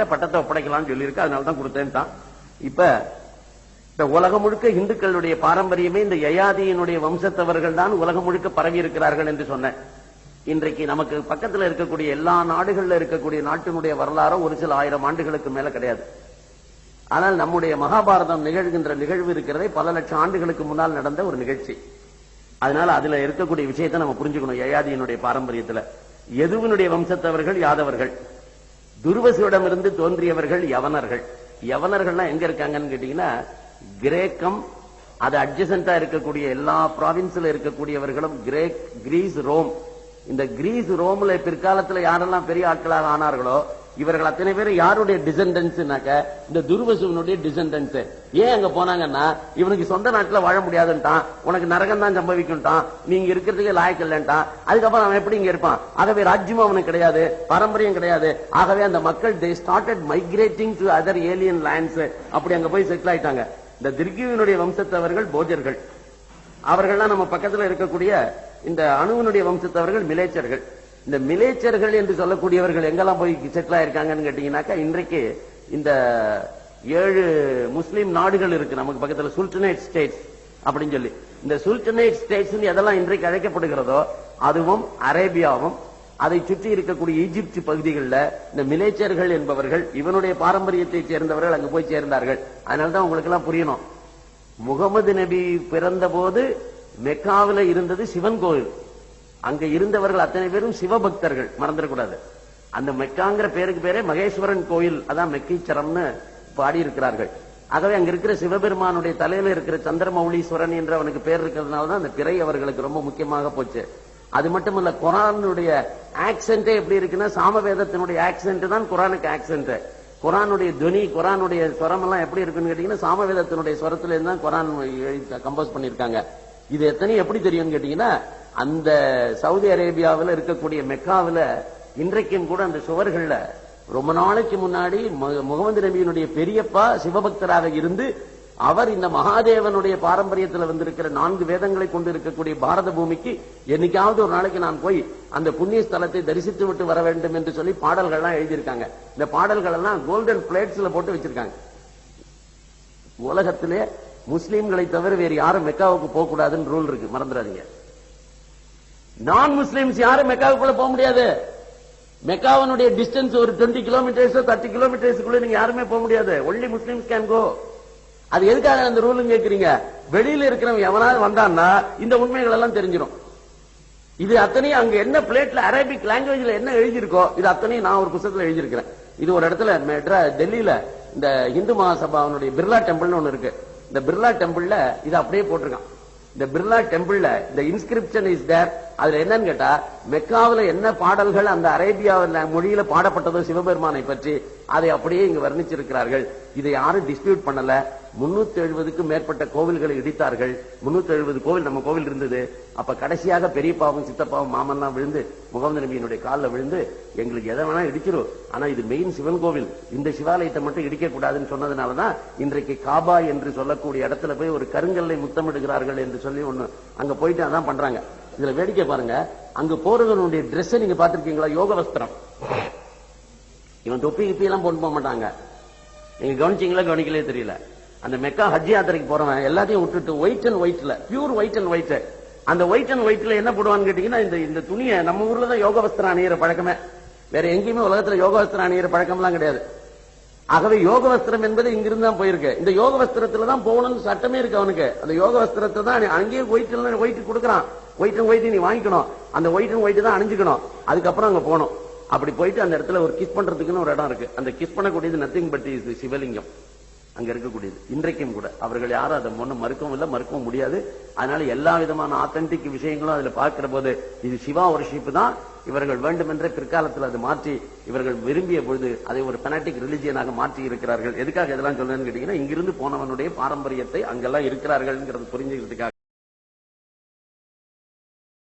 பட்டத்தை ஒப்படைக்கலாம்னு சொல்லியிருக்கு. அதனாலதான் கொடுத்தேன் தான். இப்ப இந்த உலகம் முழுக்க இந்துக்களுடைய பாரம்பரியமே இந்த யயாதியினுடைய வம்சத்தவர்கள் தான் உலகம் முழுக்க பரவி இருக்கிறார்கள் என்று சொன்னேன். இன்றைக்கு நமக்கு பக்கத்தில் இருக்கக்கூடிய எல்லா நாடுகள்ல இருக்கக்கூடிய நாட்டினுடைய வரலாறோ ஒரு சில 1000 ஆண்டுகளுக்கு மேல கிடையாது. ஆனால் நம்முடைய மகாபாரதம் நிகழ்கின்ற நிகழ்வு இருக்கிறதே பல லட்சம் ஆண்டுகளுக்கு முன்னால் நடந்த ஒரு நிகழ்ச்சி. அதனால அதுல இருக்கக்கூடிய விஷயத்தை நம்ம புரிஞ்சுக்கணும். யயாதியினுடைய பாரம்பரியத்துல யதுவினுடைய வம்சத்தவர்கள் யாதவர்கள், துர்வசியிடம் இருந்து தோன்றியவர்கள் யவனர்கள். யவனர்கள்லாம் எங்க இருக்காங்கன்னு கேட்டீங்கன்னா கிரேக்கம், அது அட்ஜசன்டா இருக்கக்கூடிய எல்லா ப்ராவின்ஸ்ல இருக்கக்கூடியவர்களும் கிரீஸ், ரோம். இந்த கிரீஸ் ரோம்ல பிற்காலத்துல யாரெல்லாம் பெரிய ஆட்களாக ஆனார்களோ இவர்கள் அத்தனை பேரும் யாருடைய டிசெண்டன்ஸ்னாக்க இந்த துர்வசுவனுடைய டிசெண்டன்ஸ். ஏன் அங்க போனாங்கன்னா இவனுக்கு சொந்த நாட்டுல வாழ முடியாதுன்ட்டான், உனக்கு நரகம் தான் சம்பவிக்கும்ட்டான், நீங்க இருக்கிறதுக்கு லாயக்கு இல்லைன்ட்டான். அதுக்கப்புறம் அவன் எப்படி இங்க இருப்பான்? ஆகவே ராஜ்யமும் அவனுக்கு கிடையாது, பாரம்பரியம் கிடையாது. ஆகவே அந்த மக்கள் they started migrating to other alien lands. அப்படி அங்க போய் செட்டில் ஆயிட்டாங்க. இந்த திர்கிவினுடைய வம்சத்தவர்கள் போஜர்கள். அவர்கள்லாம் நம்ம பக்கத்துல இருக்கக்கூடிய இந்த அணுவனுடைய வம்சத்தவர்கள் மிலேச்சர்கள். இந்த மிலேச்சர்கள் என்று சொல்லக்கூடியவர்கள் எங்கெல்லாம் போய் செட்டில் ஆயிருக்காங்கன்னு கேட்டீங்கன்னாக்கா இன்றைக்கு இந்த 7 முஸ்லீம் நாடுகள் இருக்கு நமக்கு பக்கத்துல, சுல்டனேட் ஸ்டேட்ஸ் அப்படின்னு சொல்லி. இந்த சுல்டனேட் ஸ்டேட்ஸ் எதெல்லாம் இன்றைக்கு அழைக்கப்படுகிறதோ அதுவும் அரேபியாவும் அதை சுற்றி இருக்கக்கூடிய ஈஜிப்ட் பகுதிகளில் இந்த மிலேச்சர்கள் என்பவர்கள் இவனுடைய பாரம்பரியத்தை சேர்ந்தவர்கள் அங்கு போய் சேர்ந்தார்கள். அதனால்தான் உங்களுக்கு எல்லாம் புரியணும், முகமது நபி பிறந்த போது மெக்காவில இருந்தது சிவன் கோயில். அங்க இருந்தவர்கள் அத்தனை பேரும் சிவபக்தர்கள், மறந்துடக்கூடாது. அந்த மெக்காங்கிற பேருக்கு பேரே மகேஸ்வரன் கோயில், அதான் மெக்கீச்சரம்னு பாடி இருக்கிறார்கள். ஆகவே அங்க இருக்கிற சிவபெருமானுடைய தலையில இருக்கிற சந்திரமௌலீஸ்வரன் என்று அவனுக்கு பேர் இருக்கிறதுனாலதான் அந்த பிறை அவர்களுக்கு ரொம்ப முக்கியமாக போச்சு. அது மட்டுமல்ல, குரானுடைய ஆக்சென்டே எப்படி இருக்குன்னா சாமவேதத்தினுடைய ஆக்சென்ட் தான் குரானுக்கு ஆக்சென்ட். குரானுடைய துவனி, குரானுடைய ஸ்வரம் எல்லாம் எப்படி இருக்குன்னு கேட்டீங்கன்னா சாமவேதத்தினுடைய ஸ்வரத்துல இருந்து தான் குரான் கம்போஸ் பண்ணிருக்காங்க. இது எத்தனை எப்படி தெரியும் கேட்டீங்கன்னா அந்த சவுதி அரேபியாவில் இருக்கக்கூடிய மெக்காவில இன்றைக்கும் கூட அந்த சுவர்கள்ல ரொம்ப நாளைக்கு முன்னாடி முகமது நபியினுடைய பெரியப்பா சிவபக்தராக இருந்து அவர் இந்த மகாதேவனுடைய பாரம்பரியத்தில் வந்திருக்கிற 4 வேதங்களை கொண்டு இருக்கக்கூடிய பாரத பூமிக்கு என்னைக்காவது ஒரு நாளைக்கு நான் போய் அந்த புண்ணிய ஸ்தலத்தை தரிசித்து விட்டு வர வேண்டும் என்று சொல்லி பாடல்கள்லாம் எழுதியிருக்காங்க. இந்த பாடல்கள் எல்லாம் கோல்டன் பிளேட்ஸ்ல போட்டு வச்சிருக்காங்க. உலகத்திலே முஸ்லீம்களை தவிர வேறு யாரும் மெக்காவுக்கு போக கூடாதுன்னு ரூல் இருக்கு, மறந்துடாதீங்க. நான் முஸ்லிம்ஸ் யாரும் மெக்காவுக்குள்ள போக முடியாது. மெக்காவனுடைய டிஸ்டன்ஸ் ஒரு 20 கிலோமீட்டர்ஸ் 30 கிலோமீட்டர்ஸ்க்குள்ள நீங்க யாருமே போக முடியாது. Only Muslims can go. அது எதுக்காக அந்த ரூல் கேட்கறீங்க? வெளியில இருக்கிறவங்க எவனாவது வந்தான்னா இந்த உண்மைகள் எல்லாம் தெரிஞ்சிடும். இது அத்தனையும் அங்க என்ன பிளேட்ல அரேபிக் லாங்குவேஜ்ல என்ன எழுதியிருக்கோ இது அத்தனையும் நான் ஒரு புத்தகத்துல எழுதியிருக்கிறேன். இது ஒரு இடத்துல டெல்லியில இந்த இந்து மகாசபாவுடைய பிர்லா டெம்பிள்னு ஒண்ணு இருக்கு. இந்த பிர்லா டெம்பிள்ல இது அப்படியே போட்டிருக்கான். இந்த பிர்லா டெம்பிள்ல இந்த இன்ஸ்கிரிப்ஷன் இஸ் தேர். அதுல என்னன்னு கேட்டா மெக்காவில என்ன பாடல்கள் அந்த அரேபியா மொழியில பாடப்பட்டதோ சிவபெருமானை பற்றி அதை அப்படியே இங்க வர்ணிச்சிருக்கிறார்கள். இதை யாரும் டிஸ்பியூட் பண்ணல. 370க்கும் மேற்பட்ட கோவில்களை இடித்தார்கள். 370 கோவில் நம்ம கோவில் இருந்தது. அப்ப கடைசியாக பெரியப்பாவும் சித்தப்பாவும் மாமன்லாம் விழுந்து முகமது நபியினுடைய காலில் விழுந்து எங்களுக்கு எதை வேணா இடிச்சிரும், ஆனா இது மெயின் சிவன் கோவில், இந்த சிவாலயத்தை மட்டும் இடிக்க கூடாதுன்னு சொன்னதுனாலதான் இன்றைக்கு காபா என்று சொல்லக்கூடிய இடத்துல போய் ஒரு கருங்கல்லை முத்தமிடுகிறார்கள் என்று சொல்லி ஒண்ணு அங்க போயிட்டு அதான் பண்றாங்க. இதுல வேடிக்கை பாருங்க, அங்க போறவனுடைய ட்ரெஸ் நீங்க பாத்திருக்கீங்களா? யோக வஸ்திரம். இவன் தொப்பி கிப்பி எல்லாம் போட்டு போக மாட்டாங்க. நீங்க கவனிச்சீங்களா கவனிக்கலே தெரியல. அந்த மெக்கா ஹஜ் யாத்திரைக்கு போறவன் எல்லாத்தையும் விட்டுட்டு ஒயிட் அண்ட் ஒயிட்ல, பியூர் ஒயிட் அண்ட் ஒயிட். அந்த ஒயிட் அண்ட் ஒயிட்ல என்ன போடுவான்னு கேட்டீங்கன்னா இந்த துணியை நம்ம ஊர்ல தான் யோக வஸ்திரம் அணியிற பழக்கமே. வேற எங்கேயுமே உலகத்துல யோக வஸ்திரம் அணியிற பழக்கம் எல்லாம் கிடையாது. ஆகவே யோக வஸ்திரம் என்பது இங்கிருந்து தான் போயிருக்கு. இந்த யோக வஸ்திரத்துல தான் போகணும்னு சட்டமே இருக்கு அவனுக்கு. அந்த யோக வஸ்திரத்தை தான் அங்கேயே ஒயிட் கொடுக்குறான். ஒயிட் அண்ட் ஒயிட் நீ வாங்கிக்கணும், அந்த ஒயிட் அண்ட் ஒயிட் தான் அணிஞ்சுக்கணும், அதுக்கப்புறம் அங்க போகணும். அப்படி போயிட்டு அந்த இடத்துல ஒரு கிஸ் பண்றதுக்குன்னு ஒரு இடம் இருக்கு. அந்த கிஸ் பண்ணக்கூடியது நத்திங் பட் இஸ் சிவலிங்கம் அங்க இருக்கக்கூடியது. இன்றைக்கும் கூட அவர்கள் யாரும் அதை ஒன்னும் மறுக்கவும் இல்லை, மறுக்கவும் முடியாது. அதனால எல்லா விதமான ஆத்தென்டிக் விஷயங்களும் அதுல பார்க்கிற போது இது சிவா வர்ஷிப் தான். இவர்கள் வேண்டுமென்றே பிற்காலத்தில் அது மாற்றி இவர்கள் விரும்பிய பொழுது அதை ஒரு பெனாட்டிக் ரிலிஜியனாக மாற்றி இருக்கிறார்கள். எதுக்காக இதெல்லாம் சொல்றேன்னு கேட்டீங்கன்னா இங்கிருந்து போனவனுடைய பாரம்பரியத்தை அங்கெல்லாம் இருக்கிறார்கள் புரிஞ்சுக்கிறதுக்காக.